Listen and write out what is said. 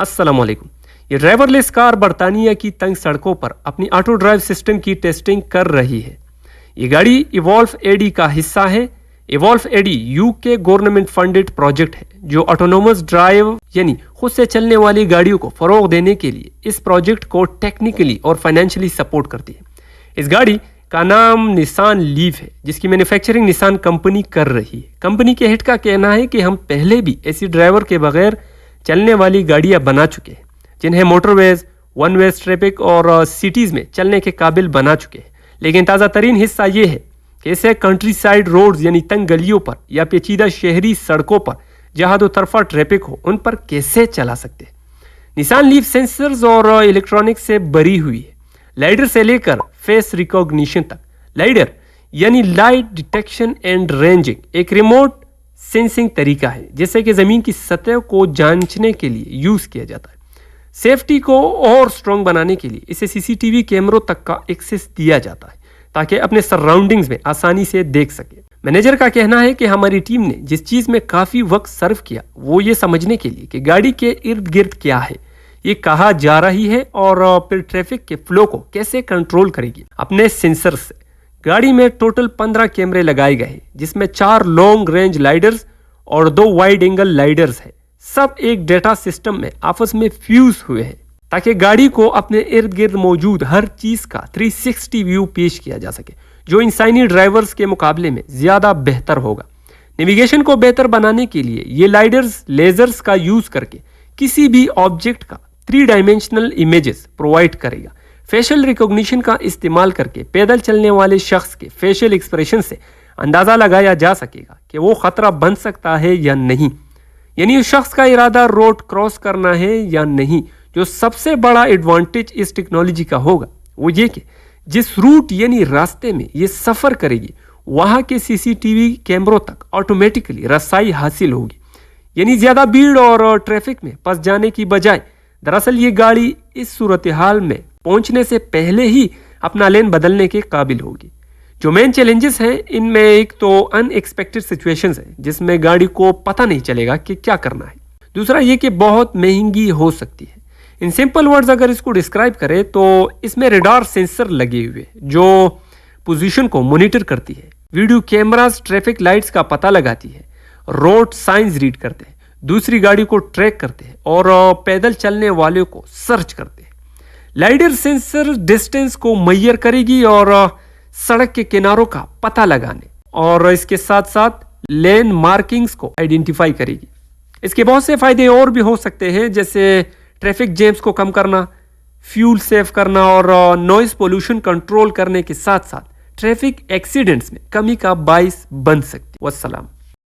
अस्सलाम वालेकुम। ये ड्राइवरलेस कार बरतानिया की तंग सड़कों पर अपनी ऑटो ड्राइव सिस्टम की टेस्टिंग कर रही है। ये गाड़ी इवॉल्व एडी का हिस्सा है। Evolve AD UK government funded project है जो ऑटोनोमस ड्राइव यानी खुद से चलने वाली गाड़ियों को फरोग देने के लिए इस प्रोजेक्ट को टेक्निकली और फाइनेंशियली सपोर्ट करती है। इस गाड़ी का नाम निसान लीव है जिसकी मैन्युफैक्चरिंग निसान कंपनी कर रही है। कंपनी के हेड का कहना है कि हम पहले भी ऐसी ड्राइवर के बगैर चलने वाली गाड़ियां बना चुके हैं जिन्हें मोटरवेज, वन वे ट्रैफिक और सिटीज़ में चलने के काबिल बना चुके हैं। लेकिन ताज़ा तरीन हिस्सा ये है कि इसे कंट्री साइड रोड्स यानी तंग गलियों पर या पेचीदा शहरी सड़कों पर जहाँ दो तरफा ट्रैफिक हो उन पर कैसे चला सकते हैं। निसान लीव सेंसर्स और इलेक्ट्रॉनिक्स से भरी हुई है। लाइडर से लेकर फेस रिकॉग्निशन तक। लाइडर यानी लाइट डिटेक्शन एंड रेंजिंग एक रिमोट सेंसिंग तरीका है जिससे कि ज़मीन की सतह को जांचने के लिए यूज़ किया जाता है। सेफ्टी को और स्ट्रॉन्ग बनाने के लिए इसे सीसीटीवी कैमरों तक का एक्सेस दिया जाता है ताकि अपने सराउंडिंग्स में आसानी से देख सके। मैनेजर का कहना है कि हमारी टीम ने जिस चीज़ में काफ़ी वक्त सर्व किया वो ये समझने के लिए कि गाड़ी के इर्द गिर्द क्या है, ये कहाँ जा रही है और फिर ट्रैफिक के फ्लो को कैसे कंट्रोल करेगी अपने सेंसर से। गाड़ी में टोटल 15 कैमरे लगाए गए जिसमें 4 लॉन्ग रेंज लाइडर्स और 2 वाइड एंगल लाइडर्स है। सब एक डेटा सिस्टम में आपस में फ्यूज हुए हैं ताकि गाड़ी को अपने इर्द गिर्द मौजूद हर चीज का 360 व्यू पेश किया जा सके जो इंसानी ड्राइवर्स के मुकाबले में ज्यादा बेहतर होगा। नेविगेशन को बेहतर बनाने के लिए ये लाइडर्स लेजर्स का यूज करके किसी भी ऑब्जेक्ट का 3 डायमेंशनल इमेजेस प्रोवाइड करेगा। फेशियल रिकॉग्निशन का इस्तेमाल करके पैदल चलने वाले शख्स के फेशियल एक्सप्रेशन से अंदाजा लगाया जा सकेगा कि वो खतरा बन सकता है या नहीं, यानी उस शख्स का इरादा रोड क्रॉस करना है या नहीं। जो सबसे बड़ा एडवांटेज इस टेक्नोलॉजी का होगा वो ये कि जिस रूट यानी रास्ते में ये सफ़र करेगी वहाँ के सीसीटीवी कैमरों तक ऑटोमेटिकली रसाई हासिल होगी, यानी ज़्यादा भीड़ और ट्रैफिक में फंस जाने की बजाय दरअसल ये गाड़ी इस सूरत हाल में पहुंचने से पहले ही अपना लेन बदलने के काबिल होगी। जो मेन चैलेंजेस हैं इनमें एक तो अनएक्सपेक्टेड सिचुएशंस है जिसमें गाड़ी को पता नहीं चलेगा कि क्या करना है। दूसरा ये कि बहुत महंगी हो सकती है। इन सिंपल वर्ड्स अगर इसको डिस्क्राइब करें तो इसमें रेडार सेंसर लगे हुए जो पोजीशन को मॉनिटर करती है, वीडियो कैमरास ट्रैफिक लाइट्स का पता लगाती है, रोड साइंस रीड करते हैं, दूसरी गाड़ी को ट्रैक करते हैं और पैदल चलने वाले को सर्च करते हैं। लाइडर सेंसर डिस्टेंस को मेजर करेगी और सड़क के किनारों का पता लगाने और इसके साथ साथ लेन मार्किंग्स को आइडेंटिफाई करेगी। इसके बहुत से फायदे और भी हो सकते हैं जैसे ट्रैफिक जैम्स को कम करना, फ्यूल सेव करना और नॉइज पोल्यूशन कंट्रोल करने के साथ साथ ट्रैफिक एक्सीडेंट्स में कमी का बाइस बन सकती है। वस्सलाम।